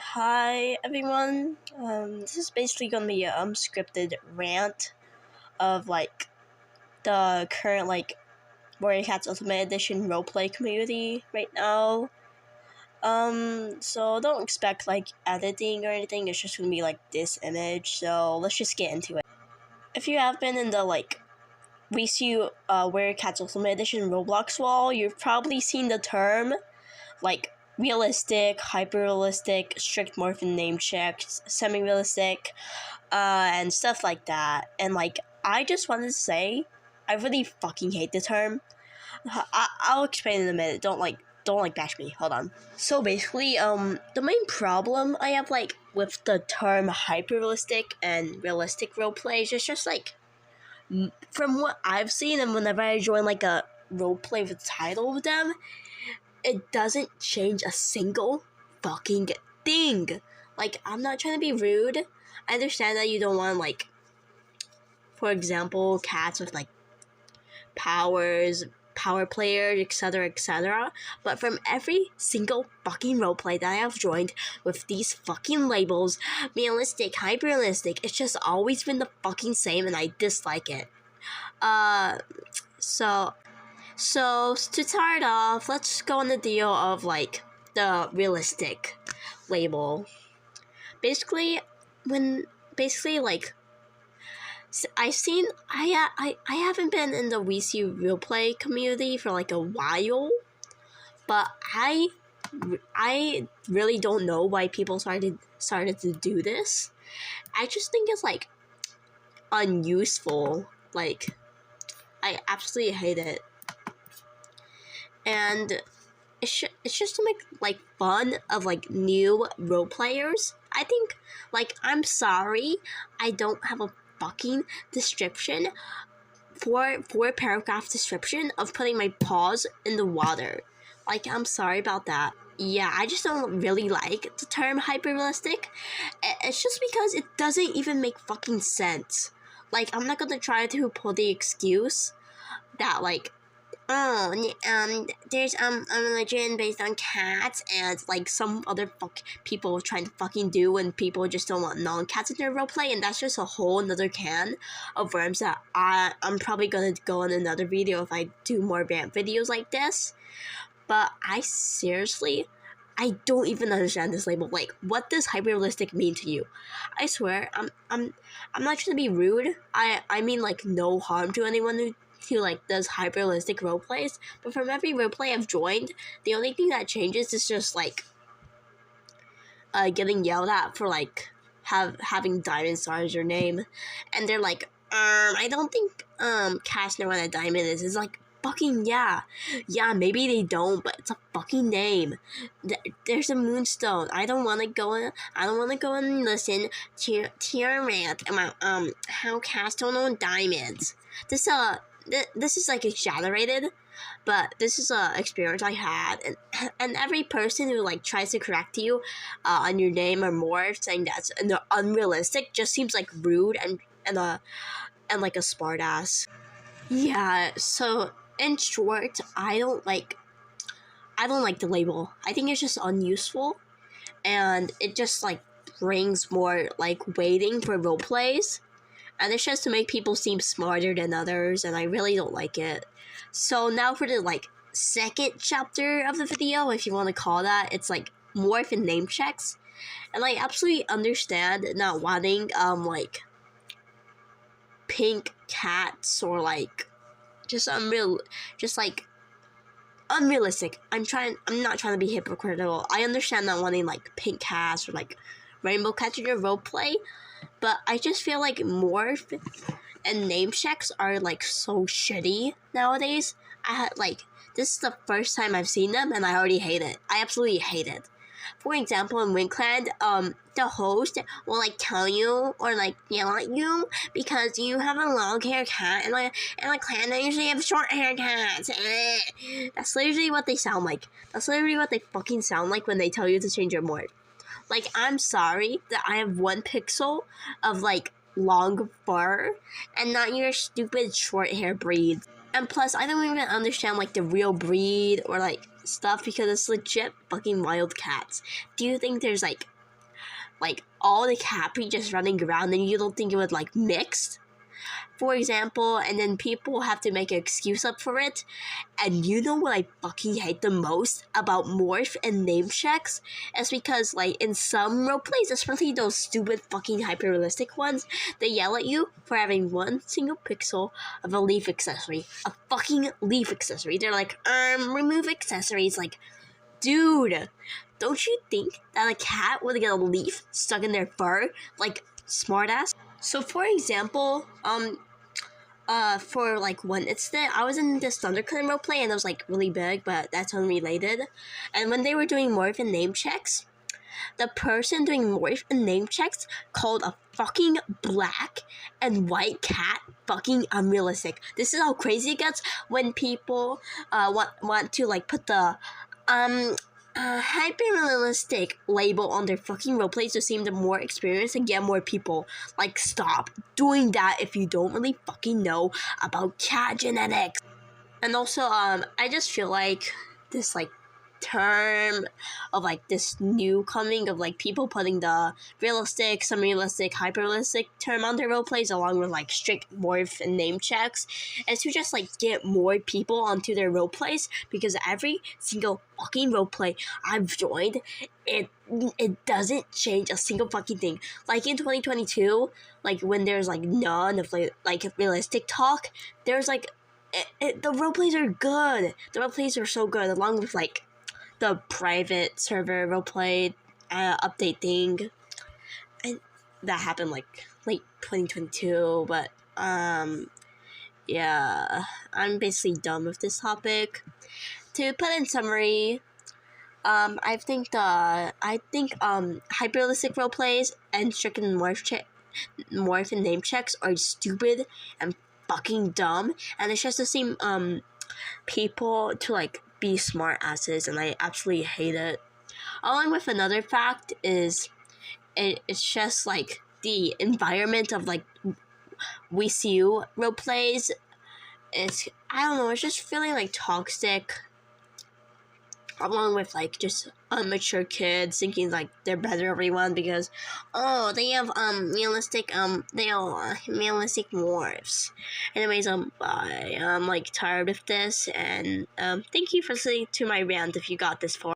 Hi everyone. This is basically gonna be a unscripted rant of like the current like Warrior Cats Ultimate Edition roleplay community right now. So don't expect like editing or anything. It's just gonna be like this image. So let's just get into it. If you have been in the like wcue Warrior Cats Ultimate Edition Roblox wall, you've probably seen the term like realistic, hyper-realistic, strict morph and name checks, semi-realistic, and stuff like that. And like, I just wanted to say, I really fucking hate the term. I'll explain in a minute. Don't bash me. Hold on. So basically, the main problem I have like with the term hyper-realistic and realistic roleplays is just like, from what I've seen, and whenever I join like a roleplay with title with them, it doesn't change a single fucking thing. Like, I'm not trying to be rude. I understand that you don't want, like, for example, cats with, like, powers, power players, etc. But from every single fucking roleplay that I have joined with these fucking labels, realistic, hyper-realistic, it's just always been the fucking same, and I dislike it. So to start off, let's go on the deal of like the realistic label. I haven't been in the wcue roleplay community for like a while, but I really don't know why people started to do this. I just think it's like unuseful. Like, I absolutely hate it. And it's just to make like fun of like new role players. I think, like, I'm sorry, I don't have a fucking description for paragraph description of putting my paws in the water. Like, I'm sorry about that. Yeah, I just don't really like the term hyper-realistic. It's just because it doesn't even make fucking sense. Like, I'm not gonna try to pull the excuse that like, there's a religion based on cats, and like some other people trying to fucking do when people just don't want non-cats in their roleplay, and that's just a whole another can of worms that I'm probably gonna go on another video if I do more rant videos like this. But I don't even understand this label. Like, what does hyper-realistic mean to you? I swear, I'm not trying to be rude. I mean like no harm to anyone who like does hyper-realistic roleplays, but from every roleplay I've joined, the only thing that changes is just like getting yelled at for like having diamond star as your name, and they're like, I don't think cats know what a diamond is. It's like, fucking yeah, maybe they don't, but it's a fucking name. There's a moonstone. I don't want to go and listen to your rant about how cats don't know diamonds. This is like exaggerated, but this is a experience I had, and every person who like tries to correct you on your name or more, saying that's unrealistic, just seems like rude and like a smart ass. Yeah, so in short, I don't like the label. I think it's just unuseful, and it just like brings more like waiting for role plays, and it's just to make people seem smarter than others, and I really don't like it. So now for the like second chapter of the video, if you want to call that, it's like morph and name checks, and I absolutely understand not wanting like pink cats or like just unrealistic. I'm not trying to be hypocritical. I understand not wanting like pink cats or like rainbow cats in your roleplay, but I just feel like morph and name checks are like so shitty nowadays. This is the first time I've seen them, and I already hate it. I absolutely hate it. For example, in Winkland, the host will like tell you or like yell at you because you have a long hair cat, and a clan that usually have short hair cats. That's literally what they sound like. That's literally what they fucking sound like when they tell you to change your morph. Like, I'm sorry that I have 1 pixel of like long fur and not your stupid short hair breed. And plus, I don't even understand like the real breed or like stuff because it's legit fucking wild cats. Do you think there's like all the cat breed just running around and you don't think it would like mix? For example, and then people have to make an excuse up for it. And you know what I fucking hate the most about morph and name checks? It's because, like, in some roleplays, especially those stupid fucking hyper-realistic ones, they yell at you for having one single pixel of a leaf accessory. A fucking leaf accessory. They're like, remove accessories. Like, dude, don't you think that a cat would get a leaf stuck in their fur? Like, smartass? So, for example, for like one incident, I was in this ThunderClan roleplay and it was like really big, but that's unrelated. And when they were doing morph and name checks, the person doing morph and name checks called a fucking black and white cat fucking unrealistic. This is how crazy it gets when people want to like put the hyper-realistic label on their fucking roleplays to seem the more experienced and get more people. Like, stop doing that if you don't really fucking know about cat genetics. And also, I just feel like this, like, term of, like, this new coming of, like, people putting the realistic, semi-realistic, hyper-realistic term on their roleplays along with, like, strict morph and name checks is to just, like, get more people onto their roleplays because every single fucking roleplay I've joined, it doesn't change a single fucking thing. Like, in 2022, like, when there's, like, none of, like realistic talk, there's, like, the roleplays are good. The roleplays are so good, along with, like, the private server roleplay update thing. And that happened, like, late 2022, but, yeah, I'm basically done with this topic. To put in summary, I think hyperrealistic roleplays and strict morph and name checks are stupid and fucking dumb, and it's just to seem people to like be smart asses, and I absolutely hate it. Along with another fact is it's just like the environment of like wcue roleplays. It's just feeling like toxic, along with like just immature kids thinking like they're better than everyone because they have realistic realistic morphs. Anyways, bye. I'm like tired of this, and thank you for listening to my rant if you got this far.